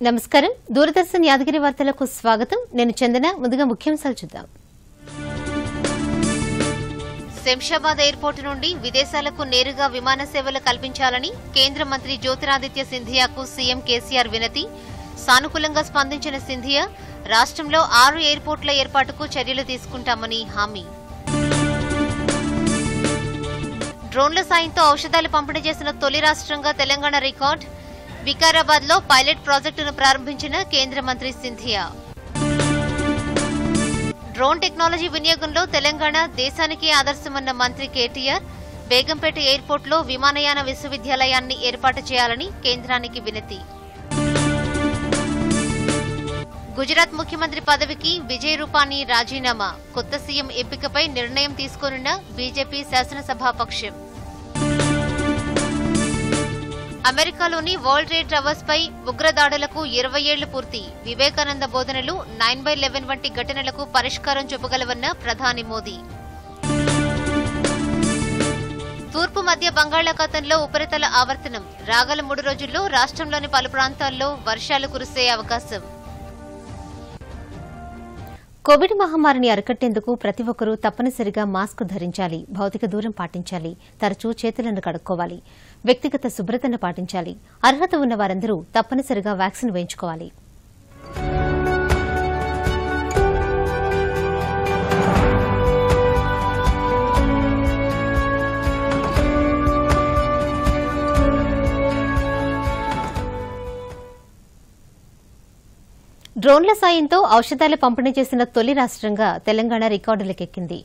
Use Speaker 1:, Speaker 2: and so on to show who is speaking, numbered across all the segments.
Speaker 1: నమస్కారం దూరదర్శన్ యాదగిరి వార్తలకు స్వాగతం నేను చందన ముందుగా ముఖ్యాంశాలు చూద్దాం శంషాబాద్ ఎయిర్పోర్ట్ నుండి విదేశాలకు నేరుగా విమాన సేవలు కల్పించాలని కేంద్ర మంత్రి జ్యోతిరాదిత్య సింధియాకు సీఎం కేసీఆర్ వినతి సానుకూలంగా స్పందించిన సింధియా రాష్ట్రంలో 6 ఎయిర్పోర్టుల ఏర్పాటుకు చర్యలు తీసుకుంటామని హామీ డ్రోన్ల సాయంతో ఔషధాలు పంపిణీ చేసిన తొలి రాష్ట్రంగా తెలంగాణ రికార్డ్ వికారాబాద్ లో పైలట్ ప్రాజెక్టును ప్రారంభించిన కేంద్ర మంత్రి సింధియా డ్రోన్ టెక్నాలజీ వినియోగంలో తెలంగాణ దేశానికి ఆదర్శమన్న మంత్రి కేటీఆర్ బేగంపేట ఎయిర్పోర్ట్ లో విమానయాన విశ్వవిద్యాలయాన్ని ఏర్పాటు చేయాలని కేంద్రానికి వినతి గుజరాత్ ముఖ్యమంత్రి పదవికి విజయ్ రూపానీ రాజీనామా కొత్త సీఎం ఎంపికపై నిర్ణయం తీసుకోనున్న బీజేపీ శాసనసభాపక్షం అమెరికాలోని వరల్డ్ ట్రేడ్ టవర్స్ పై ఉగ్రదాడులకు 20 ఏళ్లు పూర్తి వివేకానంద బోధనలు 9/11 వంటి ఘటనలకు పరిష్కారం చూపగలవన్న ప్రధాని మోదీ తూర్పు మధ్య బంగాళాఖాతంలో ఉపరితల ఆవర్తనం రాగల 3 రోజుల్లో రాష్ట్రంలోని పలు ప్రాంతాల్లో వర్షాలు కురిసే అవకాశం కోవిడ్ మహమ్మారిని అరికట్టేందుకు ప్రతి ఒక్కరూ తప్పనిసరిగా మాస్క్ ధరించాలి భౌతిక దూరం పాటించాలి తరచూ చేతులను కడుక్కోవాలి వ్యక్తిగత శుభ్రతను పాటించాలి అర్హత ఉన్న వారందరూ తప్పనిసరిగా వ్యాక్సిన్ వేయించుకోవాలి డ్రోన్ల సాయంతో ఔషధాలు పంపిణీ చేసిన తొలి రాష్ట్రంగా తెలంగాణ రికార్డులకెక్కింది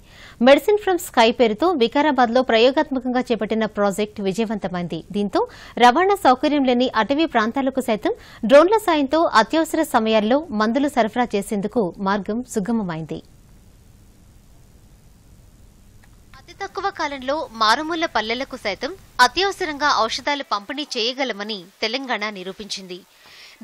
Speaker 1: మెడిసిన్ ఫ్రమ్ స్కై పేరుతో వికారాబాద్ లో ప్రయోగాత్మకంగా చేపట్టిన ప్రాజెక్టు విజయవంతమైంది దీంతో రవాణా సౌకర్యం లేని అటవీ ప్రాంతాలకు సైతం డ్రోన్ల సాయంతో అత్యవసర సమయాల్లో మందులు సరఫరా చేసేందుకు మార్గం సుగమమైంది అతి తక్కువ కాలంలో మారుమూల పల్లెలకు సైతం అత్యవసరంగా ఔషధాలు పంపిణీ చేయగలమని తెలంగాణ నిరూపించింది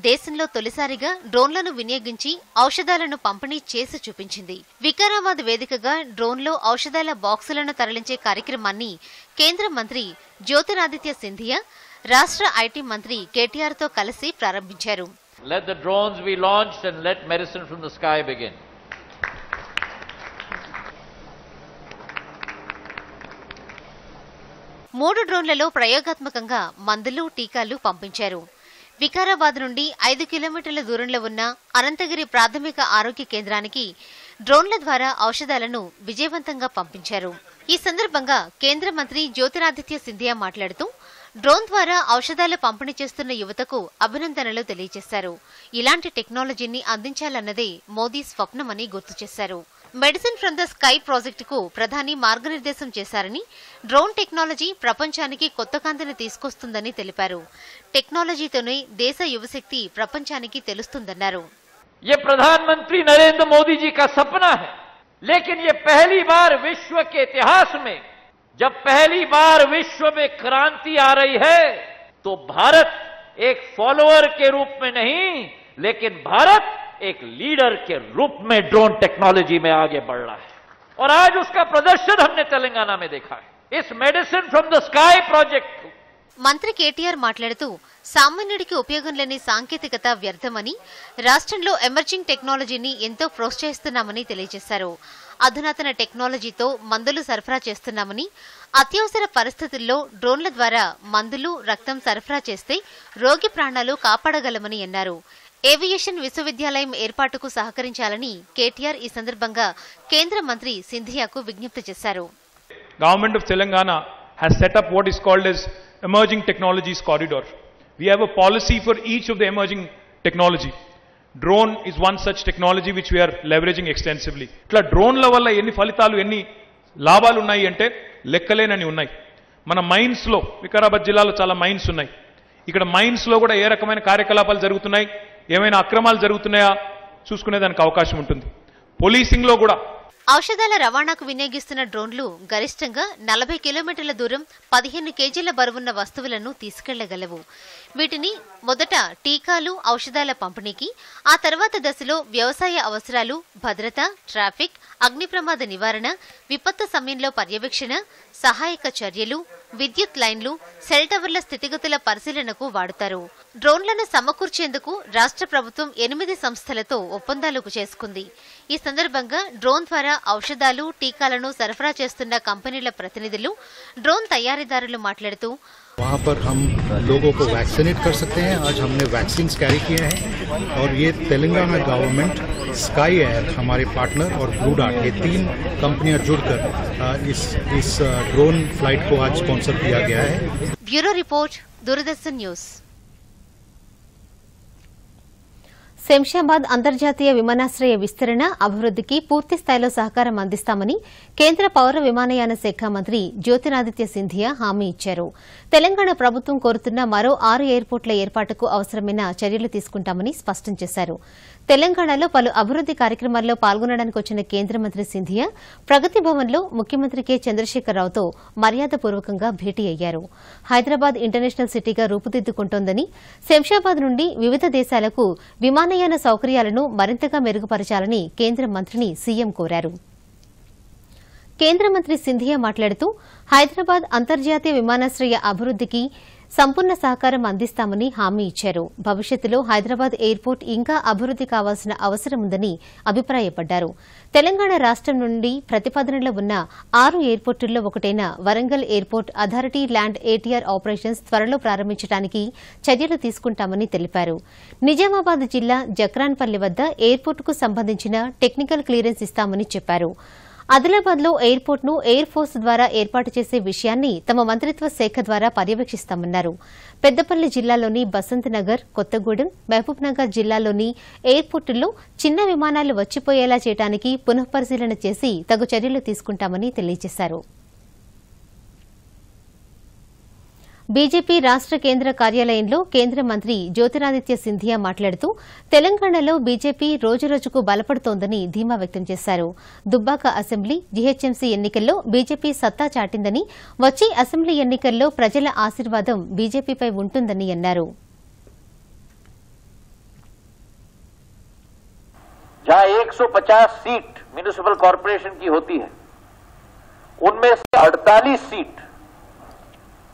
Speaker 1: దేశంలో తొలిసారిగా డ్రోన్లను వినియోగించి ఔషధాలను పంపిణీ చేసి చూపించింది వికారాబాద్ వేదికగా డ్రోన్లో ఔషధాల బాక్సులను తరలించే కార్యక్రమాన్ని కేంద్ర మంత్రి జ్యోతిరాదిత్య సింధియా రాష్ట్ర ఐటీ మంత్రి కేటీఆర్ తో కలిసి ప్రారంభించారు
Speaker 2: Let the drones be launched and let medicine from the sky begin.
Speaker 1: మూడు డ్రోన్లలో ప్రయోగాత్మకంగా మందులు టీకాలు పంపించారు వికారాబాద్ నుండి 5 కిలోమీటర్ల దూరంలో ఉన్న అనంతగిరి ప్రాథమిక ఆరోగ్య కేంద్రానికి డ్రోన్ల ద్వారా ఔషధాలను విజయవంతంగా పంపించారు ఈ సందర్భంగా కేంద్ర మంత్రి జ్యోతిరాదిత్య సింధియా మాట్లాడుతూ డ్రోన్ ద్వారా ఔషధాలు పంపిణీ చేస్తున్న యువతకు అభినందనలు తెలియజేశారు ఇలాంటి టెక్నాలజీని అందించాలన్నదే మోదీ స్వప్నమని గుర్తు చేశారు మెడిసిన్ ఫ్రమ్ ద స్కై ప్రాజెక్టుకు ప్రధాని మార్గనిర్దేశం చేశారని డ్రోన్ టెక్నాలజీ ప్రపంచానికి కొత్త కాంతిని తీసుకొస్తుందని తెలిపారు టెక్నాలజీతోనే దేశ యువశక్తి ప్రపంచానికి తెలుస్తుందన్నారు
Speaker 2: ये प्रधानमंत्री नरेंद्र मोदी जी का सपना है लेकिन ये पहली बार विश्व के इतिहास में जब पहली बार विश्व में क्रांति आ रही है तो भारत एक फॉलोअर के रूप में नहीं लेकिन भारत एक लीडर के रूप में ड्रोन टेक्नोलॉजी में आगे बढ़ रहा है और आज उसका प्रदर्शन हमने तेलंगाना में देखा है इस medicine from the sky project
Speaker 1: మంత్రి కేటీఆర్ మాట్లాడుతూ సామాన్యుడికి ఉపయోగం లేని సాంకేతికత వ్యర్థమని రాష్ట్రంలో ఎమర్జింగ్ టెక్నాలజీని ఎంతో ప్రోత్సహిస్తున్నామని తెలియజేశారు అధునాతన టెక్నాలజీతో మందులు సరఫరా చేస్తున్నామని అత్యవసర పరిస్థితుల్లో డ్రోన్ల ద్వారా మందులు రక్తం సరఫరా చేస్తే రోగి ప్రాణాలు కాపాడగలమని అన్నారు ఏవియేషన్ విశ్వవిద్యాలయం ఏర్పాటుకు సహకరించాలని కేటీఆర్ ఈ సందర్భంగా కేంద్ర మంత్రి సింధియాకు విజ్ఞప్తి చేశారు
Speaker 3: government of Telangana has set up what is called as emerging technologies corridor. We have a policy for each of the emerging technology. Drone is one such technology which we are leveraging extensively. ఇట్లా డ్రోన్ల వల్ల ఎన్ని ఫలితాలు ఎన్ని లాభాలు ఉన్నాయి అంటే లెక్కలేనని ఉన్నాయి మన మైన్స్ లో వికారాబాద్ జిల్లాలో చాలా మైన్స్ ఉన్నాయి ఇక్కడ మైన్స్ లో కూడా ఏ రకమైన కార్యకలాపాలు జరుగుతున్నాయి ఏమైనా అక్రమాలు జరుగుతున్నాయా చూసుకునేదానికి అవకాశం ఉంటుంది పోలీసింగ్ లో కూడా
Speaker 1: ఔషధాల రవాణాకు వినియోగిస్తున్న డ్రోన్లు గరిష్టంగా 40 కిలోమీటర్ల దూరం 15 కేజీల బరువున్న వస్తువులను తీసుకెళ్లగలవు వీటిని మొదట టీకాలు ఔషధాల పంపిణీకి ఆ తర్వాత దశలో వ్యవసాయ అవసరాలు భద్రత ట్రాఫిక్ అగ్ని ప్రమాద నివారణ విపత్తు సమయంలో పర్యవేక్షణ సహాయక చర్యలు విద్యుత్ లైన్లు, సెల్ టవర్ల స్థితిగతుల పరిశీలనకు వాడుతారు. డ్రోన్లను సమకూర్చేందుకు రాష్ట్ర ప్రభుత్వం 8 సంస్థలతో ఒప్పందాలు చేసుకుంది. ఈ సందర్భంగా డ్రోన్ ద్వారా ఔషధాలు, టీకాలను సరఫరా చేస్తున్న కంపెనీల ప్రతినిధులు, డ్రోన్ తయారీదారులు మాట్లాడుతూ
Speaker 4: वहाँ पर हम लोगों को वैक्सीनेट कर सकते हैं। आज हमने वैक्सीन कैरी किए हैं और ये तेलंगाना गवर्नमेंट, स्काई एयर हमारे पार्टनर और ब्लू डार्ट, ये 3 कंपनियां जुड़कर इस ड्रोन फ्लाइट को आज स्पॉन्सर किया गया है।
Speaker 1: Bureau report, Doordarshan news. Shamshabad అంతర్జాతీయ విమానాశ్రయ విస్తరణ, అభివృద్దికి పూర్తి స్థాయిలో సహకారం అందిస్తామని కేంద్ర పౌర విమానయాన శాఖ మంత్రి జ్యోతిరాదిత్య సింధియా హామీ ఇచ్చారు. తెలంగాణ ప్రభుత్వం కోరుతున్న మరో 6 ఎయిర్పోర్టుల ఏర్పాటుకు అవసరమైన చర్యలు తీసుకుంటామని స్పష్టం చేశారు. తెలంగాణలో పలు అభివృద్ది కార్యక్రమాల్లో పాల్గొనడానికి వచ్చిన కేంద్ర మంత్రి సింధియా ప్రగతి భవన్లో ముఖ్యమంత్రి కె చంద్రశేఖరరావుతో మర్యాదపూర్వకంగా భేటీ అయ్యారు. హైదరాబాద్ ఇంటర్నేషనల్ సిటీగా రూపుదిద్దుకుంటోందని, శంషాబాద్ నుండి వివిధ దేశాలకు విమానయాన సౌకర్యాలను మరింతగా మెరుగుపరచాలని కేంద్ర మంత్రిని సీఎం కోరారు. కేంద్ర మంత్రి సింధియా మాట్లాడుతూ హైదరాబాద్ అంతర్జాతీయ విమానాశ్రయ అభివృద్దికి సంపూర్ణ సహకారం అందిస్తామని హామీ ఇచ్చారు. భవిష్యత్తులో హైదరాబాద్ ఎయిర్పోర్ట్ ఇంకా అభివృద్ది కావాల్సిన అవసరం ఉందని అభిప్రాయపడ్డారు. తెలంగాణ రాష్టం నుండి ప్రతిపాదనలో ఉన్న 6 ఎయిర్పోర్టుల్లో ఒకటైన Warangal airport authority land ATR operations త్వరలో ప్రారంభించడానికి చర్యలు తీసుకుంటామని తెలిపారు. నిజామాబాద్ జిల్లా జక్రాన్పల్లి వద్ద ఎయిర్పోర్టుకు సంబంధించిన టెక్నికల్ క్లియరెన్స్ ఇస్తామని చెప్పారు. ఆదిలాబాద్లో ఎయిర్పోర్టును ఎయిర్ ఫోర్స్ ద్వారా ఏర్పాటు చేసే విషయాన్ని తమ మంత్రిత్వ శాఖ ద్వారా పర్యవేక్షిస్తామన్నారు. పెద్దపల్లి జిల్లాలోని బసంత్ నగర్, కొత్తగూడెం, మహబూబ్ నగర్ జిల్లాల్లోని ఎయిర్పోర్టుల్లో చిన్న విమానాలు వచ్చిపోయేలా చేయడానికి పునఃపరిశీలన చేసి తగు చర్యలు తీసుకుంటామని తెలియజేశారు. బీజేపీ రాష్ట కేంద్ర కార్యాలయంలో కేంద్ర మంత్రి జ్యోతిరాదిత్య సింధియా మాట్లాడుతూ తెలంగాణలో బీజేపీ రోజురోజుకు బలపడుతోందని ధీమా వ్యక్తం చేశారు. దుబ్బాక అసెంబ్లీ, జీహెచ్ఎంసీ ఎన్నికల్లో బీజేపీ సత్తా చాటిందని, వచ్చే అసెంబ్లీ ఎన్నికల్లో ప్రజల ఆశీర్వాదం బీజేపీపై ఉంటుందని అన్నారు.
Speaker 2: जहां 150 सीट म्युनिसिपल कॉर्पोरेशन की होती है, उनमें से 48 सीट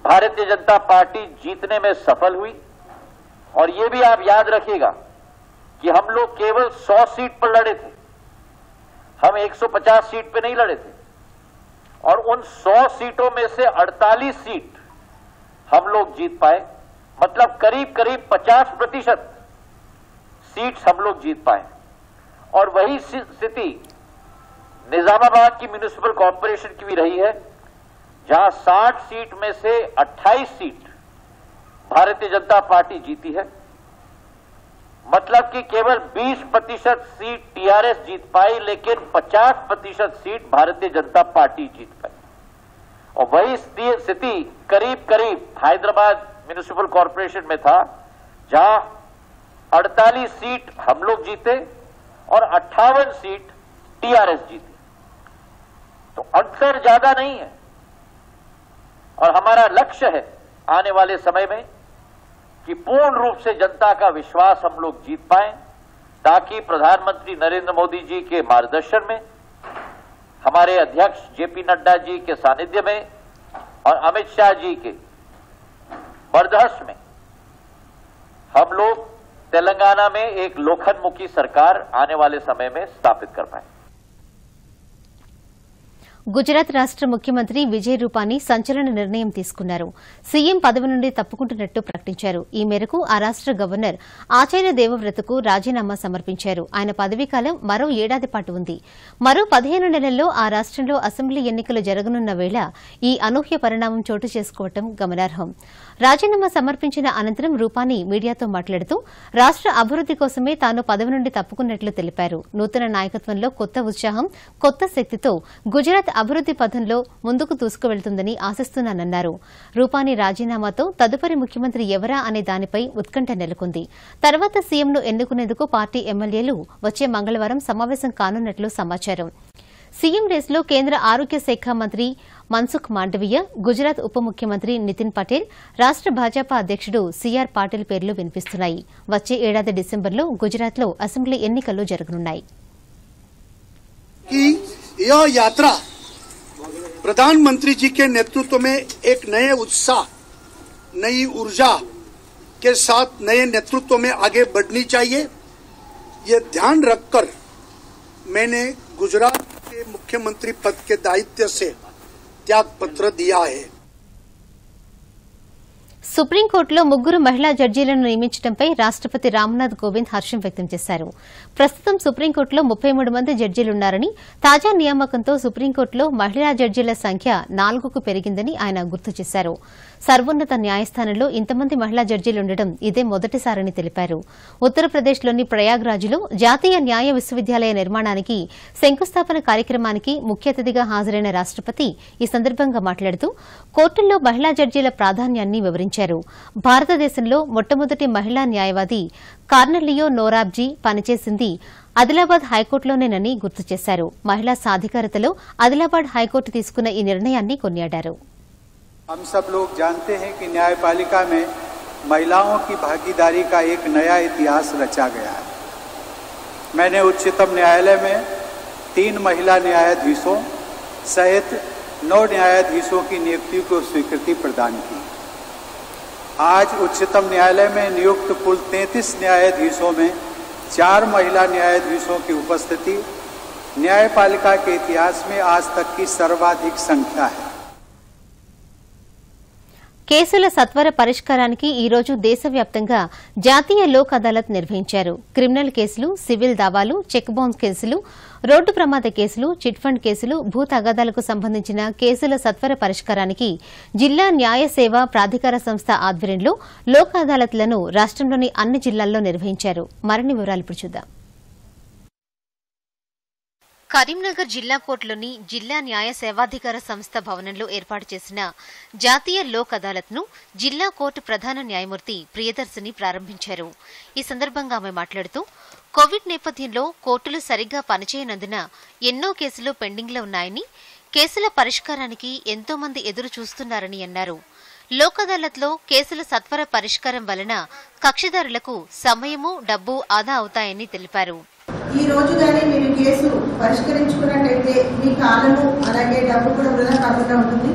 Speaker 2: भारतीय जनता पार्टी जीतने में सफल हुई। और ये भी आप याद रखिएगा कि हम लोग केवल 100 सीट पर लड़े थे, हम 150 सीट पे नहीं लड़े थे। और उन 100 सीटों में से 48 सीट हम लोग जीत पाए, मतलब करीब करीब 50% सीट हम लोग जीत पाए। और वही स्थिति निजामाबाद की म्युनिसिपल कॉर्पोरेशन की भी रही है, जहां 60 सीट में से 28 सीट भारतीय जनता पार्टी जीती है। मतलब कि केवल 20% सीट टीआरएस जीत पाई, लेकिन 50% सीट भारतीय जनता पार्टी जीत पाई। और वही स्थिति करीब करीब हैदराबाद म्युनिसिपल कॉर्पोरेशन में था, जहां 48 सीट हम लोग जीते और 58 सीट टीआरएस जीती। तो अंतर ज्यादा नहीं है। और हमारा लक्ष्य है आने वाले समय में कि पूर्ण रूप से जनता का विश्वास हम लोग जीत पाएं, ताकि प्रधानमंत्री नरेंद्र मोदी जी के मार्गदर्शन में, हमारे अध्यक्ष जेपी नड्डा जी के सानिध्य में और अमित शाह जी के बर्दाश्त में हम लोग तेलंगाना में एक लोखंडमुखी सरकार आने वाले समय में स्थापित कर पाए।
Speaker 1: గుజరాత్ రాష్ట ముఖ్యమంత్రి విజయ్ రూపానీ సంచలన నిర్ణయం తీసుకున్నారు. సీఎం పదవి నుండి తప్పుకుంటున్నట్టు ప్రకటించారు. ఈ మేరకు ఆ రాష్ట గవర్నర్ ఆచార్య దేవవ్రతకు రాజీనామా సమర్పించారు. ఆయన పదవీకాలం మరో ఏడాది పాటు ఉంది. మరో 15 నెలల్లో ఆ రాష్టంలో అసెంబ్లీ ఎన్నికలు జరగనున్న వేళ ఈ అనూహ్య పరిణామం చోటు చేసుకోవడం గమనార్హం. రాజీనామా సమర్పించిన అనంతరం రూపానీ మీడియాతో మాట్లాడుతూ రాష్ట అభివృద్ది కోసమే తాను పదవి నుండి తప్పుకున్నట్లు తెలిపారు. నూతన నాయకత్వంలో కొత్త ఉత్సాహం, కొత్త శక్తితో గుజరాత్ అభివృద్ది పథంలో ముందుకు దూసుకువెళ్తుందని ఆశిస్తున్నానన్నారు. రూపానీ రాజీనామాతో తదుపరి ముఖ్యమంత్రి ఎవరా అనే దానిపై ఉత్కంఠ నెలకొంది. తర్వాత సీఎంను ఎన్నుకునేందుకు పార్టీ ఎమ్మెల్యేలు వచ్చే మంగళవారం సమావేశం కానున్నట్లు సమాచారం. సీఎం రేసులో కేంద్ర ఆరోగ్య శాఖ మంత్రి మన్సుఖ్ మాండవీయ, గుజరాత్ ఉప ముఖ్యమంత్రి నితిన్ పటేల్, రాష్ట భాజపా అధ్యకుడు సీఆర్ పాటిల్ పేర్లు వినిపిస్తున్నాయి. వచ్చే ఏడాది డిసెంబర్లో గుజరాత్లో అసెంబ్లీ ఎన్నికలు జరగనున్నాయి.
Speaker 5: प्रधानमंत्री जी के नेतृत्व में एक नए उत्साह, नई ऊर्जा के साथ नए नेतृत्व में आगे बढ़नी चाहिए। ये ध्यान रखकर मैंने गुजरात के मुख्यमंत्री पद के दायित्व से त्याग पत्र दिया है।
Speaker 1: సుప్రీంకోర్టులో ముగ్గురు మహిళా జడ్జీలను నియమించడంపై రాష్ట్రపతి రామ్నాథ్ కోవింద్ హర్షం వ్యక్తం చేశారు. ప్రస్తుతం సుప్రీంకోర్టులో 33 మంది జడ్జీలున్నారని, తాజా నియామకంతో సుప్రీంకోర్టులో మహిళా జడ్జీల సంఖ్య 4కు పెరిగిందని ఆయన గుర్తు చేశారు. సర్వోన్నత న్యాయస్థానంలో ఇంతమంది మహిళా జడ్జీలుండడం ఇదే మొదటిసారని తెలిపారు. ఉత్తరప్రదేశ్లోని ప్రయాగ్రాజ్లో జాతీయ న్యాయ విశ్వవిద్యాలయ నిర్మాణానికి శంకుస్థాపన కార్యక్రమానికి ముఖ్య అతిథిగా హాజరైన రాష్ట్రపతి ఈ సందర్భంగా మాట్లాడుతూ కోర్టుల్లో మహిళా జడ్జీల ప్రాధాన్యాన్ని వివరించారు. భారతదేశంలో మొట్టమొదటి మహిళా న్యాయవాది కార్నెలియో నోరాబ్జీ పనిచేసింది ఆదిలాబాద్ హైకోర్టులోనేనని గుర్తు చేశారు. మహిళా సాధికారతలో ఆదిలాబాద్ హైకోర్టు తీసుకున్న ఈ నిర్ణయాన్ని కొనియాడారు.
Speaker 6: हम सब लोग जानते हैं कि न्यायपालिका में महिलाओं की भागीदारी का एक नया इतिहास रचा गया है। मैंने उच्चतम न्यायालय में 3 महिला न्यायाधीशों सहित 9 न्यायाधीशों की नियुक्ति को स्वीकृति प्रदान की। आज उच्चतम न्यायालय में नियुक्त कुल 33 न्यायाधीशों में 4 महिला न्यायाधीशों की उपस्थिति न्यायपालिका के इतिहास में आज तक की सर्वाधिक संख्या है।
Speaker 1: కేసుల సత్వర పరిష్కారానికి ఈ రోజు దేశవ్యాప్తంగా జాతీయ లోక్ అదాలత్ నిర్వహించారు. క్రిమినల్ కేసులు, సివిల్ దావాలు, చెక్ బౌన్స్ కేసులు, రోడ్డు ప్రమాద కేసులు, చిట్ ఫండ్ కేసులు, భూ తగాదాలకు సంబంధించిన కేసుల సత్వర పరిష్కారానికి జిల్లా న్యాయ సేవా ప్రాధికార సంస్థ ఆధ్వర్యంలో లోక్ అదాలత్లను రాష్ట్రంలోని అన్ని జిల్లాల్లో నిర్వహించారు. మరిన్ని వివరాలు ఇప్పుడు చూద్దాం. కరీంనగర్ జిల్లా కోర్టులోని జిల్లా న్యాయ సేవాధికార సంస్థ భవనంలో ఏర్పాటు చేసిన జాతీయ లోక్ అదాలత్ను జిల్లా కోర్టు ప్రధాన న్యాయమూర్తి ప్రియదర్శిని ప్రారంభించారు. ఈ సందర్భంగా ఆమె మాట్లాడుతూ కోవిడ్ నేపథ్యంలో కోర్టులు సరిగ్గా పనిచేయనందున ఎన్నో కేసులు పెండింగ్లో ఉన్నాయని, కేసుల పరిష్కారానికి ఎంతో మంది ఎదురు చూస్తున్నారని అన్నారు. లోక్ అదాలత్లో కేసుల సత్వర పరిష్కారం వలన కక్షిదారులకు సమయము, డబ్బు ఆదా అవుతాయని తెలిపారు.
Speaker 7: ఈ రోజుగానే మీరు కేసు పరిష్కరించుకున్నట్టయితే మీ కాలము అలాగే డబ్బు కూడా వృధా కాకుండా ఉంటుంది.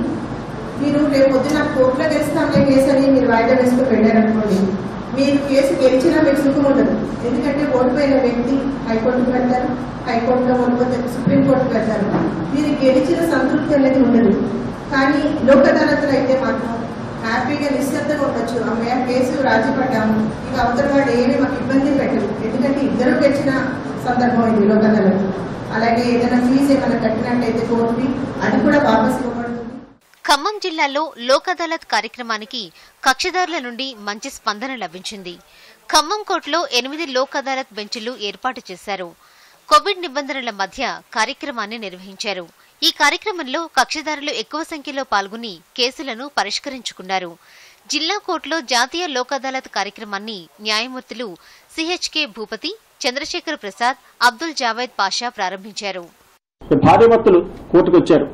Speaker 7: మీరు రేపు పొద్దున కోర్టులో గెలుస్తాంలే కేసు అని మీరు వాయిదా వేసుకుని వెళ్ళారనుకోండి, మీరు కేసు గెలిచినా మీకు సుఖం ఉండదు. ఎందుకంటే ఓడిపోయిన వ్యక్తి హైకోర్టుకు వెళ్తారు, హైకోర్టులో ఓడిపోతే సుప్రీంకోర్టుకు వెళ్తారు. మీరు గెలిచిన సంతృప్తి అనేది ఉండదు. కానీ లోక్ అదాలత్లో అయితే మాత్రం హ్యాపీగా నిశ్శబ్దంగా ఉండొచ్చు. అమ్మయ్య కేసు రాజీ పడ్డాము, ఇక అవతల వాడు ఏమీ మాకు ఇబ్బంది పెట్టరు. ఎందుకంటే ఇద్దరు గెలిచిన సందర్భం ఇది లోక్ అదాలత్. అలాగే ఏదైనా ఫీజు ఏమైనా కట్టినట్టయితే కోర్టుకి అది కూడా వాపసు ఇవ్వబడుతుంది.
Speaker 1: ఖమ్మం జిల్లాలో లోక్ అదాలత్ కార్యక్రమానికి కక్షిదారుల నుండి మంచి స్పందన లభించింది. ఖమ్మం కోర్టులో 8 లోక్ అదాలత్ బెంచ్లు ఏర్పాటు చేశారు. కోవిడ్ నిబంధనల మధ్య కార్యక్రమాన్ని నిర్వహించారు. ఈ కార్యక్రమంలో కక్షిదారులు ఎక్కువ సంఖ్యలో పాల్గొని కేసులను పరిష్కరించుకున్నారు. జిల్లా కోర్టులో జాతీయ లోక్ అదాలత్ కార్యక్రమాన్ని న్యాయమూర్తులు సిహెచ్కే భూపతి, చంద్రశేఖర్ ప్రసాద్, అబ్దుల్ జావేద్ పాషా ప్రారంభించారు.
Speaker 8: భార్యాభర్తలు కోర్టుకు వచ్చారు.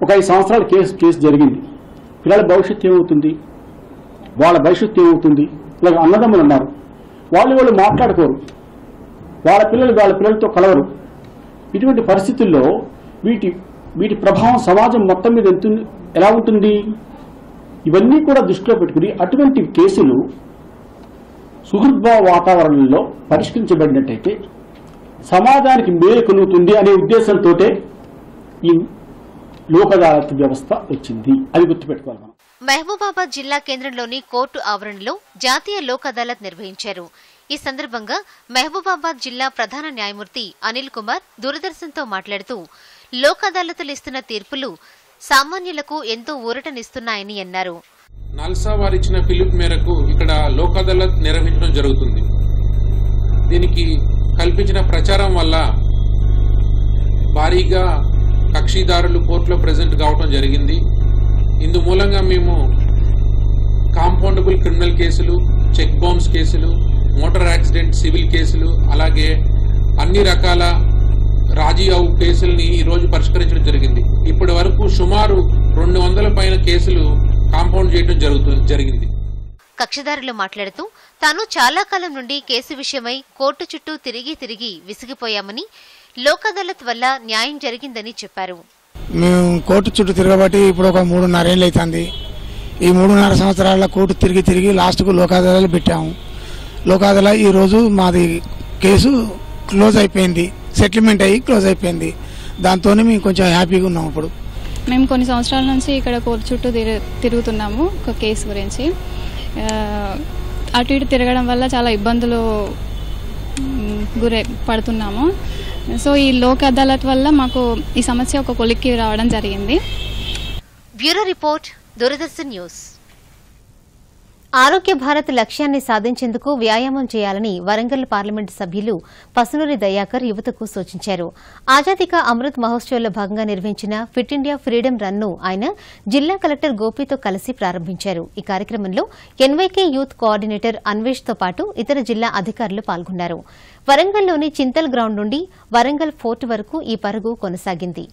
Speaker 8: ఒక 5 సంవత్సరాల కేసు జరిగింది. పిల్లల భవిష్యత్తు ఏమవుతుంది, వాళ్ళ భవిష్యత్తు ఏమవుతుంది, ఇలాగ అన్నదమ్ములు ఉన్నారు. వాళ్ళు మాట్లాడుకోరు, వాళ్ళ పిల్లలతో కలవరు. ఇటువంటి పరిస్థితుల్లో వీటి ప్రభావం సమాజం మొత్తం మీద ఎలా ఉంటుంది, ఇవన్నీ కూడా దృష్టిలో పెట్టుకుని అటువంటి కేసులు సుహృద్భావ వాతావరణంలో పరిష్కరించబడినట్టయితే సమాజానికి మేలు కలుగుతుంది అనే ఉద్దేశంతో ఈ లోక్ అదాలత్ వ్యవస్థ వచ్చింది. అది గుర్తుపెట్టుకోవాలి మనం.
Speaker 1: మహబూబాబాద్ జిల్లా కేంద్రంలోని కోర్టు ఆవరణలో జాతీయ లోక్ అదాలత్ నిర్వహించారు. ఈ సందర్భంగా మహబూబాబాద్ జిల్లా ప్రధాన న్యాయమూర్తి అనిల్ కుమార్ దూరదర్శన్తో మాట్లాడుతూ లోక్ అదాలతులు ఇస్తున్న తీర్పులు సామాన్యులకు ఎంతో ఊరటనిస్తున్నాయని అన్నారు.
Speaker 9: నాల్సా వారు ఇచ్చిన పిలుపు మేరకు ఇక్కడ లోక్ అదాలత్ నిర్వహించడం జరుగుతుంది. దీనికి కల్పించిన ప్రచారం వల్ల భారీగా కక్షిదారులు కోర్టులో ప్రెజెంట్ కావడం జరిగింది. ఇందు మూలంగా మేము కాంపౌండబుల్ క్రిమినల్ కేసులు, చెక్ బౌన్స్ కేసులు, మోటార్ యాక్సిడెంట్ సివిల్ కేసులు, అలాగే అన్ని రకాల రాజీ అవు కేసుల్ని ఈ రోజు పరిష్కరించడం జరిగింది. ఇప్పటి వరకు సుమారు 200 పైన కేసులు కాంపౌండ్ చేయడం జరిగింది.
Speaker 1: కక్షిదారులు మాట్లాడుతూ తాను చాలా కాలం నుండి కేసు విషయమై కోర్టు చుట్టూ తిరిగి విసిగిపోయామని, లోక్ అదాలత్ వల్ల న్యాయం జరిగిందని చెప్పారు.
Speaker 10: మేము కోర్టు చుట్టూ తిరగబట్టి ఇప్పుడు ఒక 3.5 ఏళ్ళు అవుతుంది. ఈ 3.5 సంవత్సరాల కోర్టు తిరిగి లాస్ట్కు లోక్ అదాలత్ పెట్టాము. లోక్ అదాలత్ ఈరోజు మాది కేసు క్లోజ్ అయిపోయింది, సెటిల్మెంట్ అయ్యి క్లోజ్ అయిపోయింది. దాంతోనే మేము కొంచెం హ్యాపీగా ఉన్నాం. ఇప్పుడు
Speaker 11: మేము కొన్ని సంవత్సరాల నుంచి ఇక్కడ కోర్టు చుట్టూ తిరుగుతున్నాము ఒక కేసు గురించి. అటు ఇటు తిరగడం వల్ల చాలా ఇబ్బందులు పడుతున్నాము. సో ఈ లోక్ అదాలత్ వల్ల మాకు ఈ సమస్య ఒక కొలిక్కి రావడం జరిగింది.
Speaker 1: Bureau report, Doordarshan news. ఆరోగ్య భారత్ లక్ష్యాన్ని సాధించేందుకు వ్యాయామం చేయాలని వరంగల్ పార్లమెంటు సభ్యులు పసునూరి దయాకర్ యువతకు సూచించారు. ఆజాదీ కా అమృత్ మహోత్సవ్లో భాగంగా నిర్వహించిన ఫిట్ ఇండియా ఫ్రీడమ్ రన్ ను ఆయన జిల్లా కలెక్టర్ గోపితో కలిసి ప్రారంభించారు. ఈ కార్యక్రమంలో ఎన్వైకే యూత్ కోఆర్డినేటర్ అన్వేష్ తో పాటు ఇతర జిల్లా అధికారులు పాల్గొన్నారు. వరంగల్లోని చింతల్ గ్రౌండ్ నుండి వరంగల్ ఫోర్ట్ వరకు ఈ పరుగు కొనసాగింది.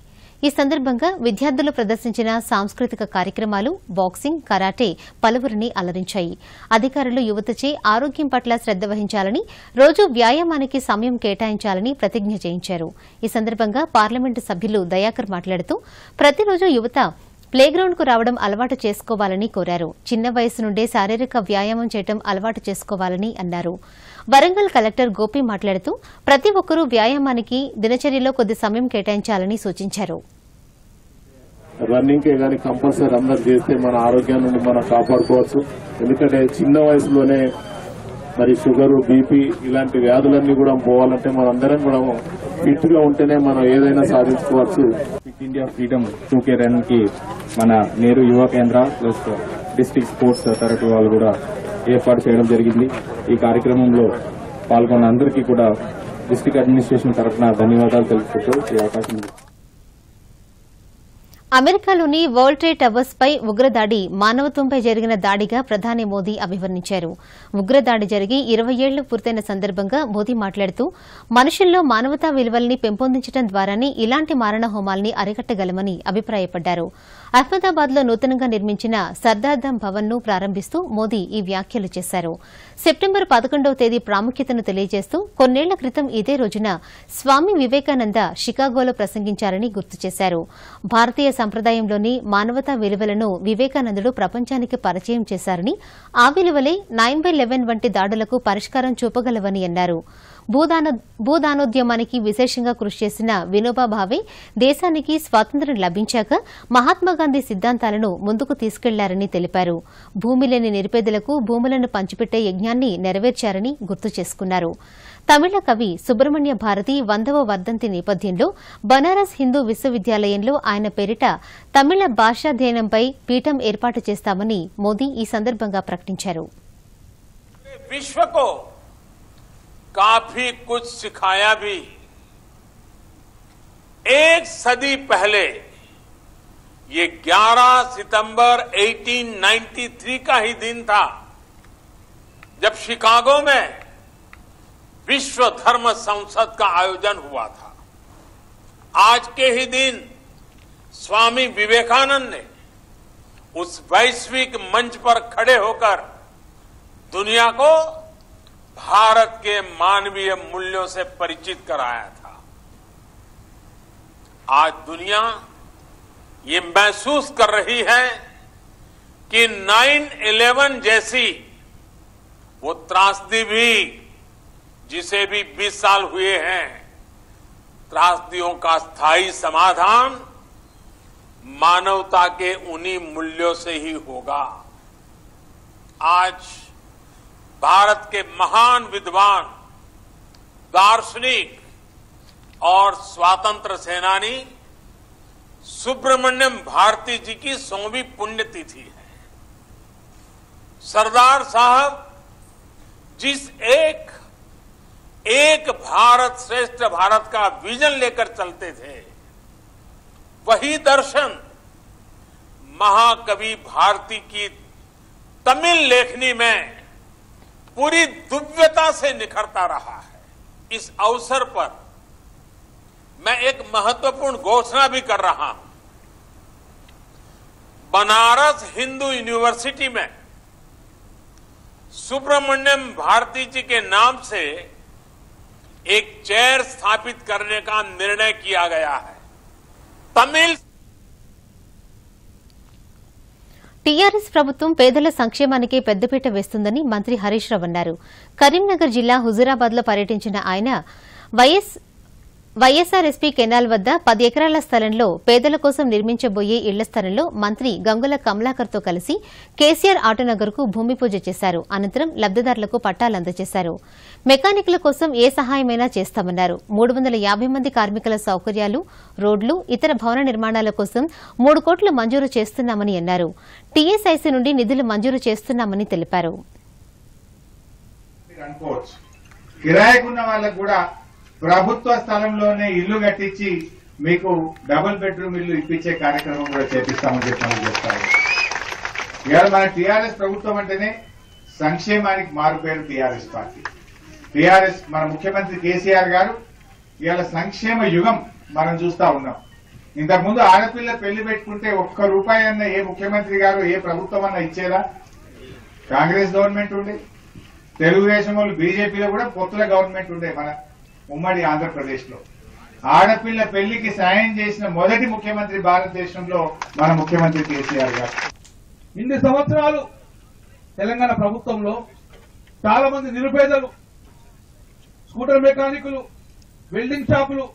Speaker 1: ఈ సందర్భంగా విద్యార్థులు ప్రదర్శించిన సాంస్కృతిక కార్యక్రమాలు, బాక్సింగ్, కరాటే పలువురిని అలరించాయి. అధికారులు యువతచే ఆరోగ్యం పట్ల శ్రద్ద వహించాలని, రోజూ వ్యాయామానికి సమయం కేటాయించాలని ప్రతిజ్ఞ చేయించారు. ఈ సందర్భంగా పార్లమెంటు సభ్యులు దయాకర్ మాట్లాడుతూ ప్రతిరోజు యువత ప్లేగ్రౌండ్కు రావడం అలవాటు చేసుకోవాలని కోరారు. చిన్న వయసు నుండే శారీరక వ్యాయామం చేయడం అలవాటు చేసుకోవాలని అన్నారు. వరంగల్ కలెక్టర్ గోపి మాట్లాడుతూ ప్రతి ఒక్కరూ వ్యాయామానికి దినచర్యలో కొద్ది సమయం కేటాయించాలని సూచించారు.
Speaker 12: రన్నింగ్ కే గానీ కంపల్సరీ అందరూ చేస్తే మన ఆరోగ్యం నుండి మనం కాపాడుకోవచ్చు. ఎందుకంటే చిన్న వయసులోనే మరి షుగర్, బీపీ ఇలాంటి వ్యాధులన్నీ కూడా పోవాలంటే మనందరం కూడా ఫిట్ గా ఉంటేనే మనం ఏదైనా సాధించుకోవచ్చు.
Speaker 13: Fit India freedom 2K run కి మన నేరు యువ కేంద్ర ప్లస్ డిస్ట్రిక్ట్ స్పోర్ట్స్ అథారిటీ వాళ్ళు కూడా ఏర్పాటు చేయడం జరిగింది. ఈ కార్యక్రమంలో పాల్గొన్న అందరికీ కూడా డిస్ట్రిక్ట్ అడ్మినిస్ట్రేషన్ తరఫున ధన్యవాదాలు తెలుపుతూ ఈ అవకాశం.
Speaker 1: అమెరికాలోని వరల్డ్ ట్రేడ్ టవర్స్ పై ఉగ్రదాడి మానవత్వంపై జరిగిన దాడిగా ప్రధాని మోదీ అభివర్ణించారు. ఉగ్రదాడి జరిగి 20 ఏళ్లు పూర్తయిన సందర్భంగా మోదీ మాట్లాడుతూ మనుషుల్లో మానవతా విలువల్ని పెంపొందించడం ద్వారానే ఇలాంటి మారణ హోమాల్ని అరికట్టగలమని అభిప్రాయపడ్డారు. అహ్మదాబాద్లో నూతనంగా నిర్మించిన సర్దార్ధామ్ భవన్ ను ప్రారంభిస్తూ మోదీ ఈ వ్యాఖ్యలు చేశారు. సెప్టెంబర్ 11వ తేదీ ప్రాముఖ్యతను తెలియజేస్తూ కొన్నేళ్ల క్రితం ఇదే రోజున స్వామి వివేకానంద షికాగోలో ప్రసంగించారని గుర్తు చేశారు. భారతీయ సంప్రదాయంలోని మానవతా విలువలను వివేకానందుడు ప్రపంచానికి పరిచయం చేశారని, ఆ విలువలే 9/11 వంటి దాడులకు పరిష్కారం చూపగలవని అన్నారు. భూదానోద్యమానికి విశేషంగా కృషి చేసిన వినోబా భావే దేశానికి స్వాతంత్ర్యం లభించాక మహాత్మాగాంధీ సిద్ధాంతాలను ముందుకు తీసుకెళ్లారని తెలిపారు. భూమి లేని నిరుపేదలకు భూములను పంచిపెట్టే యజ్ఞాన్ని నెరవేర్చారని గుర్తు చేసుకున్నారు. తమిళ కవి సుబ్రహ్మణ్య భారతి 100వ వర్ధంతి నేపథ్యంలో బనారస్ హిందూ విశ్వవిద్యాలయంలో ఆయన పేరిట తమిళ భాషాధ్యయనంపై పీఠం ఏర్పాటు చేస్తామని మోదీ ఈ సందర్భంగా ప్రకటించారు.
Speaker 14: काफी कुछ सिखाया भी। एक सदी पहले ये 11 सितंबर 1893 का ही दिन था जब शिकागो में विश्व धर्म संसद का आयोजन हुआ था। आज के ही दिन स्वामी विवेकानंद ने उस वैश्विक मंच पर खड़े होकर दुनिया को भारत के मानवीय मूल्यों से परिचित कराया था। आज दुनिया ये महसूस कर रही है कि 9/11 जैसी वो त्रासदी भी, जिसे भी 20 साल हुए हैं, त्रासदियों का स्थायी समाधान मानवता के उन्हीं मूल्यों से ही होगा। आज भारत के महान विद्वान, दार्शनिक और स्वातंत्र सेनानी सुब्रमण्यम भारती जी की 100वीं पुण्यतिथि है। सरदार साहब जिस एक भारत श्रेष्ठ भारत का विजन लेकर चलते थे, वही दर्शन महाकवि भारती की तमिल लेखनी में पूरी दिव्यता से निखरता रहा है। इस अवसर पर मैं एक महत्वपूर्ण घोषणा भी कर रहा हूं। बनारस हिंदू यूनिवर्सिटी में सुब्रमण्यम भारती जी के नाम से एक चेयर स्थापित करने का निर्णय किया गया है। तमिल
Speaker 1: టీఆర్ఎస్ ప్రభుత్వం పేదల సంక్షేమానికి పెద్దపీట వేస్తుందని మంత్రి హరీష్ రావు అన్నారు. కరీంనగర్ జిల్లా హుజూరాబాద్ లో పర్యటించిన ఆయన వైఎస్ఆర్ఎస్పీ కెనాల్ వద్ద 10 ఎకరాల స్థలంలో పేదల కోసం నిర్మించబోయే ఇళ్ల స్థలంలో మంత్రి గంగుల కమలాకర్తో కలిసి కేసీఆర్ ఆటోనగర్ కు భూమి పూజ చేశారు. అనంతరం లబ్దిదారులకు పట్టాలు అందజేశారు. మెకానికుల కోసం ఏ సహాయమైనా చేస్తామన్నారు. 350 మంది కార్మికుల సౌకర్యాలు, రోడ్లు, ఇతర భవన నిర్మాణాల కోసం 3 కోట్లు మంజూరు చేస్తున్నామని అన్నారు. టీఎస్ఐసీ నుండి నిధులు మంజూరు చేస్తున్నామని తెలిపారు.
Speaker 15: కిరాయికున్న వాళ్ళకు కూడా ప్రభుత్వ స్థలంలోనే ఇల్లు కట్టించి మీకు డబుల్ బెడ్రూమ్ ఇల్లు ఇప్పించే కార్యక్రమం కూడా చేపిస్తామని చెప్తారు. ఇవాళ మన టీఆర్ఎస్ ప్రభుత్వం అంటేనే సంక్షేమానికి మారుపేరు టీఆర్ఎస్ పార్టీ. టీఆర్ఎస్ మన ముఖ్యమంత్రి కేసీఆర్ గారు ఇవాళ సంక్షేమ యుగం మనం చూస్తా ఉన్నాం. ఇంతకుముందు ఆడపిల్ల పెళ్లి పెట్టుకుంటే ₹1 అన్న ఏ ముఖ్యమంత్రి గారు ఏ ప్రభుత్వం అన్న ఇచ్చేదా? కాంగ్రెస్ గవర్నమెంట్ ఉండే, తెలుగుదేశం వాళ్ళు బీజేపీలో కూడా పొత్తుల గవర్నమెంట్ ఉండే. మన ఉమ్మడి ఆంధ్రప్రదేశ్ లో ఆడపిల్ల పెళ్లికి సాయం చేసిన మొదటి ముఖ్యమంత్రి భారతదేశంలో మన ముఖ్యమంత్రి కేసీఆర్ గారు.
Speaker 16: ఇన్ని సంవత్సరాలు తెలంగాణ ప్రభుత్వంలో చాలా మంది నిరుపేదలు, స్కూటర్ మెకానికులు, వెల్డింగ్ షాపులు,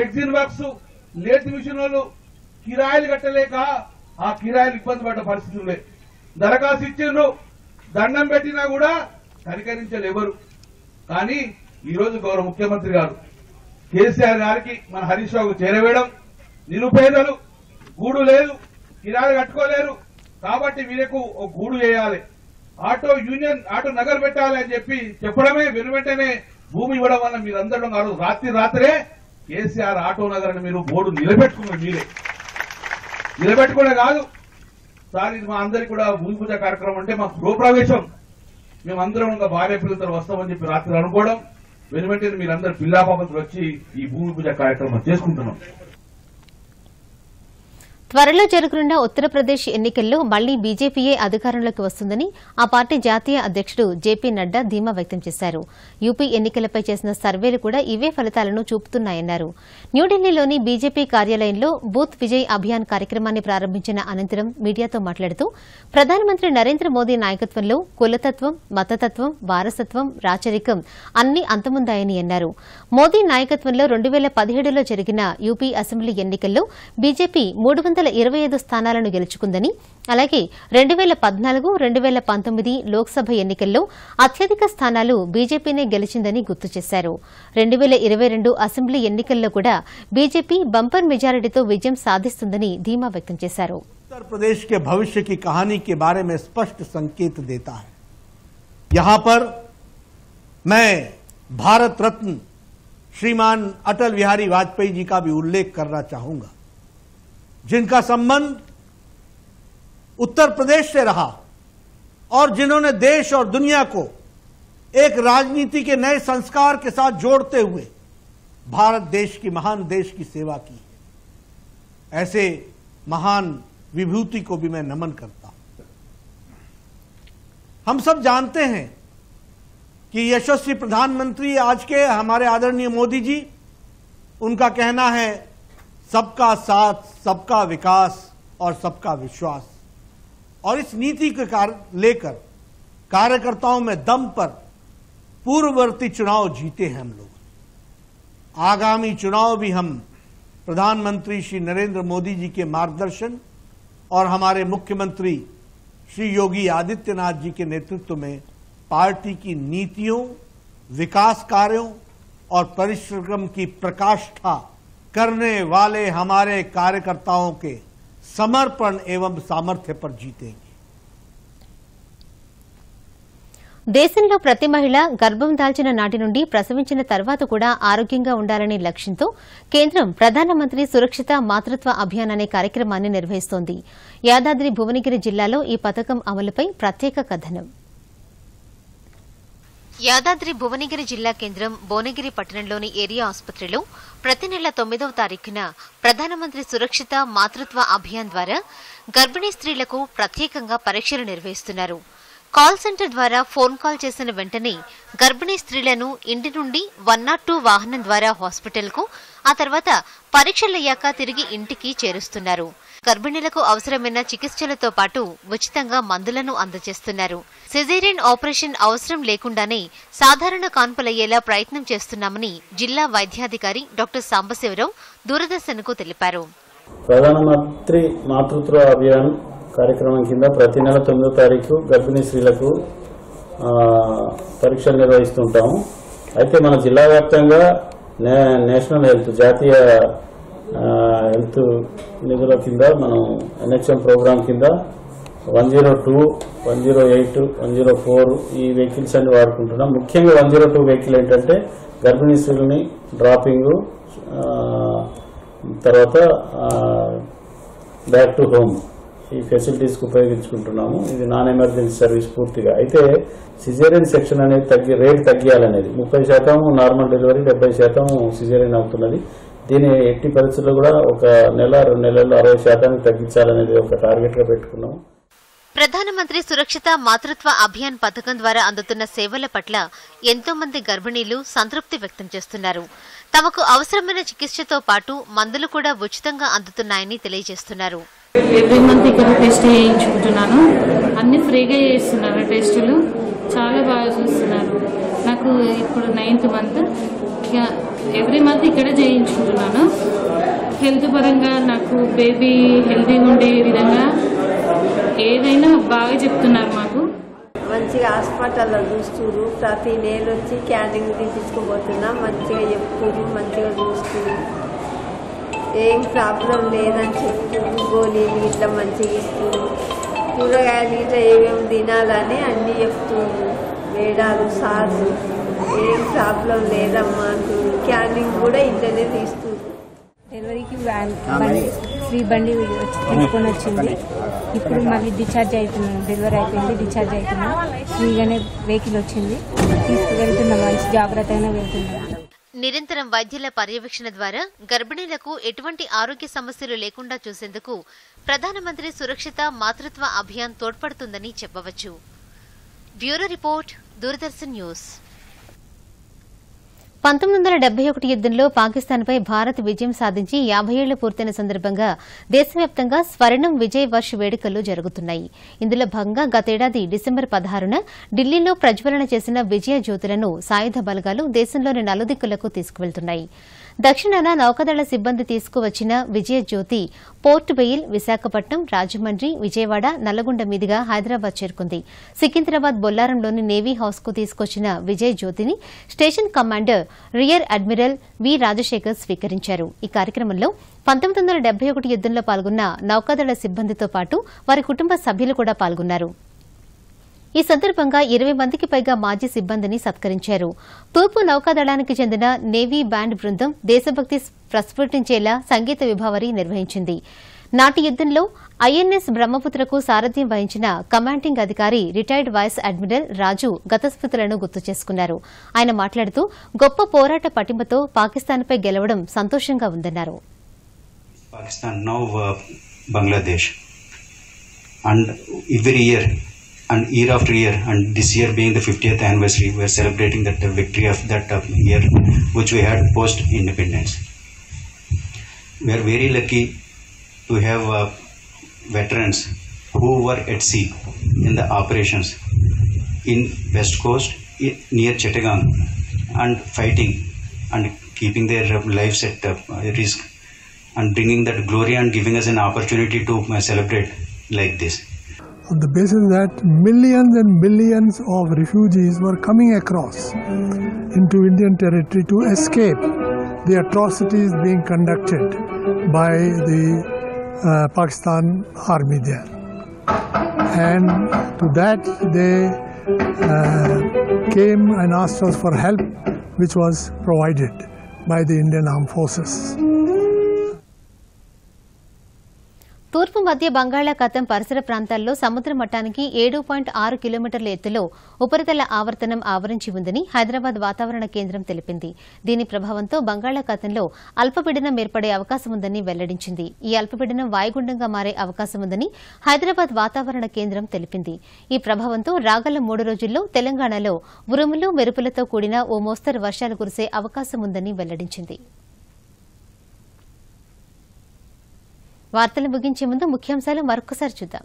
Speaker 16: రెగ్జిన్ వర్క్స్, లేత్ మిషన్లు కిరాయిలు కట్టలేక ఆ కిరాయిలు ఇబ్బంది పడ్డ పరిస్థితులే. దరఖాస్తు ఇచ్చిండ్రు, దండం పెట్టినా కూడా కనికరించలేవరు. కానీ ఈ రోజు గౌరవ ముఖ్యమంత్రి గారు కేసీఆర్ గారికి మన హరీష్ రావుకు చేరవేయడం, నిరుపేదలు గూడు లేదు, కిరాయిలు కట్టుకోలేరు కాబట్టి వీళ్ళకు ఒక గూడు వేయాలి, ఆటో యూనియన్ ఆటో నగర్ పెట్టాలి అని చెప్పి చెప్పడమే, వెనువెంటనే భూమి ఇవ్వడం వల్ల మీరందరూ కాదు రాత్రే కేసీఆర్ ఆటో నగర్ అని మీరు బోర్డు నిలబెట్టుకున్నారు. మీరే నిలబెట్టుకునే కాదు సార్, ఇది మా అందరికి కూడా భూమి పూజ కార్యక్రమం అంటే మాకు గృహప్రవేశం, మేమందరం ఇంకా భార్య పిల్లలతో వస్తామని చెప్పి రాత్రి అనుకోవడం, వెనువెంటనే మీరందరూ పిల్లాపాపతులు వచ్చి ఈ భూమి పూజ కార్యక్రమం చేసుకుంటున్నాం.
Speaker 1: త్వరలో జరగనున్న ఉత్తరప్రదేశ్ ఎన్నికల్లో మళ్లీ బీజేపీయే అధికారంలోకి వస్తుందని ఆ పార్టీ జాతీయ అధ్యకుడు జేపీ నడ్డా ధీమా వ్యక్తం చేశారు. యూపీ ఎన్నికలపై చేసిన సర్వేలు కూడా ఇవే ఫలితాలను చూపుతున్నాయన్నారు. న్యూఢిల్లీలోని బీజేపీ కార్యాలయంలో బూత్ విజయ్ అభియాన్ కార్యక్రమాన్ని ప్రారంభించిన అనంతరం మీడియాతో మాట్లాడుతూ ప్రధానమంత్రి నరేంద్ర మోదీ నాయకత్వంలో కులతత్వం, మతతత్వం, వారసత్వం, రాచరికం అన్ని అంతమొందాయని అన్నారు. మోదీ నాయకత్వంలో 2017లో జరిగిన యూపీ అసెంబ్లీ ఎన్నికల్లో బీజేపీ 325 స్థానాలను గెలుచుకుందని, అలాగే 2014, 2019 లోక్సభ ఎన్నికల్లో అత్యధిక స్థానాలు బీజేపీనే గెలిచిందని గుర్తు చేశారు. 2022 అసెంబ్లీ ఎన్నికల్లో కూడా బీజేపీ బంపర్ మెజారిటీతో విజయం సాధిస్తుందని ధీమా వ్యక్తం చేశారు.
Speaker 17: उत्तर प्रदेश के भविष्य की कहानी के बारे में स्पष्ट संकेत देता है. यहां पर मैं भारत रत्न श्रीमान अटल बिहारी वाजपेयी जी का भी उल्लेख करना चाहूंगा, जिनका संबंध उत्तर प्रदेश से रहा और जिन्होंने देश और दुनिया को एक राजनीति के नए संस्कार के साथ जोड़ते हुए भारत देश की महान देश की सेवा की. ऐसे महान विभूति को भी मैं नमन करता हूं. हम सब जानते हैं कि यशस्वी प्रधानमंत्री आज के हमारे आदरणीय मोदी जी, उनका कहना है सबका साथ, सबका विकास और सबका विश्वास. और इस नीति के लेकर कार्यकर्ताओं में दम पर पूर्ववर्ती चुनाव जीते हैं हम लोग. आगामी चुनाव भी हम प्रधानमंत्री श्री नरेंद्र मोदी जी के मार्गदर्शन और हमारे मुख्यमंत्री श्री योगी आदित्यनाथ जी के नेतृत्व में पार्टी की नीतियों, विकास कार्यों और परिश्रम की प्रकाष्ठा करने वाले हमारे कार्यकर्ताओं के समर्पण एवं सामर्थ्य पर जीतेंगे.
Speaker 1: దేశంలో ప్రతి మహిళ గర్భం దాల్చిన నాటి నుండి ప్రసవించిన తర్వాత కూడా ఆరోగ్యంగా ఉండాలనే లక్ష్యంతో కేంద్రం ప్రధానమంత్రి సురక్షిత మాతృత్వ అభియాన్ అనే కార్యక్రమాన్ని నిర్వహిస్తోంది. యాదాద్రి భువనగిరి జిల్లాలో ఈ పథకం అమలుపై ప్రత్యేక కథనం. యాదాద్రి భువనగిరి జిల్లా కేంద్రం భువనగిరి పట్టణంలోని ఏరియా ఆసుపత్రిలో ప్రతి నెల 9వ తారీఖున ప్రధానమంత్రి సురక్షిత మాతృత్వ అభియాన్ ద్వారా గర్భిణీ స్త్రీలకు ప్రత్యేకంగా పరీక్షలు నిర్వహిస్తున్నారు. కాల్ సెంటర్ ద్వారా ఫోన్ కాల్ చేసిన వెంటనే గర్భిణీ స్త్రీలను ఇంటి నుండి 102 వాహనం ద్వారా హాస్పిటల్కు, ఆ తర్వాత పరీక్షలయ్యాక తిరిగి ఇంటికి చేరుస్తున్నారు. గర్భిణీలకు అవసరమైన చికిత్సలతో పాటు ఉచితంగా మందులను అందజేస్తున్నారు. సిజేరియన్ ఆపరేషన్ అవసరం లేకుండానే సాధారణ కాన్పులయ్యేలా ప్రయత్నం చేస్తున్నామని జిల్లా వైద్యాధికారి డాక్టర్ సాంబశివరావు దూరదర్శన్కు తెలిపారు.
Speaker 18: ప్రధానమంత్రి మాతృత్వ అభియాన్ కార్యక్రమం కింద ప్రతి నెల 9వ తారీఖు గర్భిణీ స్త్రీలకు పరీక్షలు నిర్వహిస్తుంటాము. అయితే మన జిల్లా వ్యాప్తంగా నేషనల్ హెల్త్ జాతీయ హెల్త్ నిధుల కింద మనం NHM ప్రోగ్రాం కింద 102, 108, 104 ఈ వెహికల్స్ అన్ని వాడుకుంటున్నాం. ముఖ్యంగా 102 వెహికల్ ఏంటంటే గర్భిణీ స్త్రీలని డ్రాపింగ్, తర్వాత బ్యాక్ టు హోమ్ ఈ ఫెసిలిటీస్కి ఉపయోగించుకుంటున్నాము. ఇది నాన్ ఎమర్జెన్సీ సర్వీస్ పూర్తిగా. అయితే సిజేరియన్ సెక్షన్ అనేది రేట్ తగ్గియాలనేది 30% నార్మల్ డెలివరీ, 70% సిజేరియన్ అవుతున్నది. దీన్ని ఎట్టి పరిస్థితుల్లో కూడా ఒక నెల 2 నెలల్లో 60% తగ్గించాలనేది ఒక టార్గెట్ గా పెట్టుకున్నాం.
Speaker 1: ప్రధానమంత్రి సురక్షిత మాతృత్వ అభియాన్ పథకం ద్వారా అందుతున్న సేవల పట్ల ఎంతో మంది గర్భిణీలు సంతృప్తి వ్యక్తం చేస్తున్నారు. తమకు అవసరమైన చికిత్సతో పాటు మందులు కూడా ఉచితంగా అందుతున్నాయని తెలియజేస్తున్నారు.
Speaker 19: ఎవ్రీ మంత్ ఇక్కడ టెస్ట్ చేయించుకుంటున్నాను. అన్ని ఫ్రీగా చేస్తున్నారు టెస్టులు. చాలా బాగా చూస్తున్నారు. నాకు ఇప్పుడు 9th మంత్. ఎవ్రీ మంత్ ఇక్కడే చేయించుకుంటున్నాను. హెల్త్ పరంగా నాకు బేబీ హెల్తీగా ఉండే విధంగా ఏదైనా బాగా చెప్తున్నారు. మాకు
Speaker 20: మంచిగా హాస్పిటల్లో చూస్తున్నారు. ప్రతి నెల వచ్చి క్యానింగ్ తీపించుకోబోతున్నాం. మంచిగా చెప్తున్నారు, మంచిగా చూస్తున్నారు. ఏం ప్రాబ్లం లేదని చెప్తున్నారు. గోళీలు ఇట్లా మంచిగా ఇస్తున్నారు. కూరగాయలు ఇట్లా ఏమేమి తినాలని అన్నీ చెప్తున్నారు. మేడాలు సార్లు ఏం ప్రాబ్లం లేదమ్మా అంటున్నారు. క్యానింగ్ కూడా ఇట్లనే తీస్తున్నారు.
Speaker 21: డెలివరీకి ఫ్రీ బండి తీసుకొని వచ్చింది. ఇప్పుడు మళ్ళీ డిశ్చార్జ్ అవుతున్నాను. డెలివరీ అయిపోయింది, డిశ్చార్జ్ అవుతున్నాను. ఫ్రీగానే వెహికల్ వచ్చింది. తీసుకువెళ్తున్నాం. మంచి జాగ్రత్తగానే వెళ్తున్నాం.
Speaker 1: నిరంతరం వైద్యుల పర్యవేక్షణ ద్వారా గర్భిణీలకు ఎటువంటి ఆరోగ్య సమస్యలు లేకుండా చూసేందుకు ప్రధానమంత్రి సురక్షిత మాతృత్వ అభియాన్ తోడ్పడుతుందని చెప్పవచ్చు. Bureau report, Doordarshan news. 1971 యుద్దంలో పాకిస్తాన్పై భారత్ విజయం సాధించి 50 ఏళ్లు పూర్తయిన సందర్భంగా దేశవ్యాప్తంగా స్వర్ణం విజయ్ వర్ష్ వేడుకలు జరుగుతున్నాయి. ఇందులో భాగంగా గతేడాది డిసెంబర్ 16న ఢిల్లీలో ప్రజ్వలన చేసిన విజయ జ్యోతులను సాయుధ బలగాలు దేశంలోని నలుదిక్కులకు తీసుకువెళ్తున్నాయి. దక్షిణాన నౌకాదళ సిబ్బంది తీసుకువచ్చిన విజయ జ్యోతి పోర్ట్ బెయిల్, విశాఖపట్నం, రాజమండ్రి, విజయవాడ, నల్లగొండ మీదుగా హైదరాబాద్ చేరుకుంది. సికింద్రాబాద్ బొల్లారంలోని నేవీ హౌస్ కు తీసుకొచ్చిన విజయ జ్యోతిని స్టేషన్ కమాండర్ రియర్ అడ్మిరల్ వి రాజశేఖర్ స్వీకరించారు. ఈ కార్యక్రమంలో 1971 యుద్దంలో పాల్గొన్న నౌకాదళ సిబ్బందితో పాటు వారి కుటుంబ సభ్యులు కూడా పాల్గొన్నారు. ఈ సందర్భంగా 20 మందికి పైగా మాజీ సిబ్బందిని సత్కరించారు. తూర్పు నౌకాదళానికి చెందిన నేవీ బ్యాండ్ బృందం దేశభక్తి ప్రస్ఫుటించేలా సంగీత విభావరి నిర్వహించింది. నాటి యుద్దంలో ఐఎన్ఎస్ బ్రహ్మపుత్రకు సారథ్యం వహించిన కమాండింగ్ అధికారి రిటైర్డ్ వైస్ అడ్మిరల్ రాజు గత స్మృతులను గుర్తు చేసుకున్నారు. ఆయన మాట్లాడుతూ గొప్ప పోరాట పటిమతో పాకిస్తాన్పై గెలవడం సంతోషంగా ఉందన్నారు.
Speaker 22: Pakistan, now Bangladesh, and every year and year after year, and this year being the 50th anniversary, we are celebrating that victory of that year which we had post independence. We are very lucky to have veterans who were at sea in the operations in West Coast near Chittagong and fighting and keeping their lives at risk and bringing that glory and giving us an opportunity to celebrate like this.
Speaker 23: On the basis that millions and millions of refugees were coming across into Indian territory to escape the atrocities being conducted by the Pakistan army there. And to that they came and asked us for help, which was provided by the Indian Armed Forces.
Speaker 1: తూర్పు మధ్య బంగాళాఖాతం పరిసర ప్రాంతాల్లో సముద్ర మట్టానికి 7.6 కిలోమీటర్ల ఎత్తులో ఉపరితల ఆవర్తనం ఆవరించి ఉందని హైదరాబాద్ వాతావరణ కేంద్రం తెలిపింది. దీని ప్రభావంతో బంగాళాఖాతంలో అల్పపీడనం ఏర్పడే అవకాశం ఉందని వెల్లడించింది. ఈ అల్పపీడనం వాయుగుండంగా మారే అవకాశం ఉందని హైదరాబాద్ వాతావరణ కేంద్రం తెలిపింది. ఈ ప్రభావంతో రాగల 3 రోజుల్లో తెలంగాణలో ఉరుములు, మెరుపులతో కూడిన ఓ మోస్తరు వర్షాలు కురిసే అవకాశం ఉందని వెల్లడించింది. వార్తలు ముగించే ముందు ముఖ్యాంశాలు మరొకసారి చూద్దాం.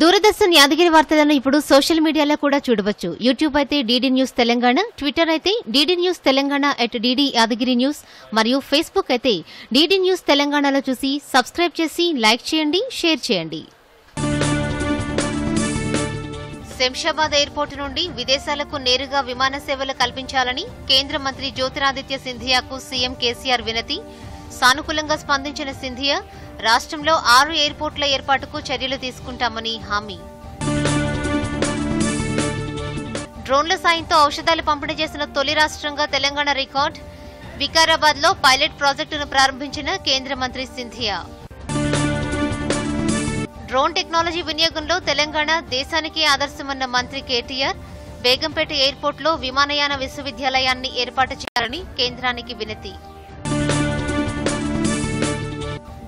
Speaker 1: దూరదర్శన్ యాదగిరి వార్తలను ఇప్పుడు సోషల్ మీడియాలో కూడా చూడవచ్చు. యూట్యూబ్ అయితే డీడీ న్యూస్ తెలంగాణ, ట్విట్టర్ అయితే DD news Telangana @DD Yadagiri news మరియు ఫేస్బుక్ అయితే డీడీ న్యూస్ తెలంగాణలో చూసి సబ్స్క్రైబ్ చేసి లైక్ చేయండి, షేర్ చేయండి. శంషాబాద్ ఎయిర్పోర్టు నుండి విదేశాలకు నేరుగా విమాన సేవలు కల్పించాలని కేంద్ర మంత్రి జ్యోతిరాదిత్య సింధియాకు సీఎం కేసీఆర్ వినతి. సానుకూలంగా స్పందించిన సింధియా రాష్ట్రంలో 6 ఎయిర్పోర్టుల ఏర్పాటుకు చర్యలు తీసుకుంటామని హామీ. డ్రోన్ల సాయంతో ఔషధాలు పంపిణీ చేసిన తొలి రాష్ట్రంగా తెలంగాణ రికార్డ్. వికారాబాద్లో పైలట్ ప్రాజెక్టును ప్రారంభించిన కేంద్ర మంత్రి సింధియా. డ్రోన్ టెక్నాలజీ వినియోగంలో తెలంగాణ దేశానికే ఆదర్శమన్న మంత్రి కేటీఆర్. బేగంపేట ఎయిర్పోర్టులో విమానయాన విశ్వవిద్యాలయాన్ని ఏర్పాటు చేయాలని కేంద్రానికి వినతి.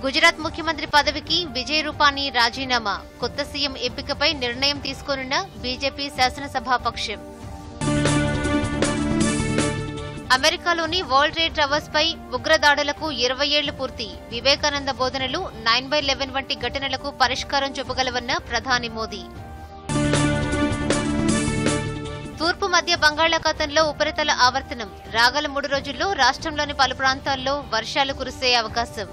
Speaker 1: గుజరాత్ ముఖ్యమంత్రి పదవికి విజయ్ రూపానీ రాజీనామా. కొత్త సీఎం ఎంపికపై నిర్ణయం తీసుకోనున్న బీజేపీ శాసనసభాపక్షం. అమెరికాలోని వరల్డ్ ట్రేడ్ టవర్స్ పై ఉగ్రదాడులకు 20 ఏళ్లు పూర్తి. వివేకానంద బోధనలు 9/11 వంటి ఘటనలకు పరిష్కారం చూపగలవన్న ప్రధాని మోదీ. తూర్పు మధ్య బంగాళాఖాతంలో ఉపరితల ఆవర్తనం. రాగల 3 రోజుల్లో రాష్ట్రంలోని పలు ప్రాంతాల్లో వర్షాలు కురిసే అవకాశం.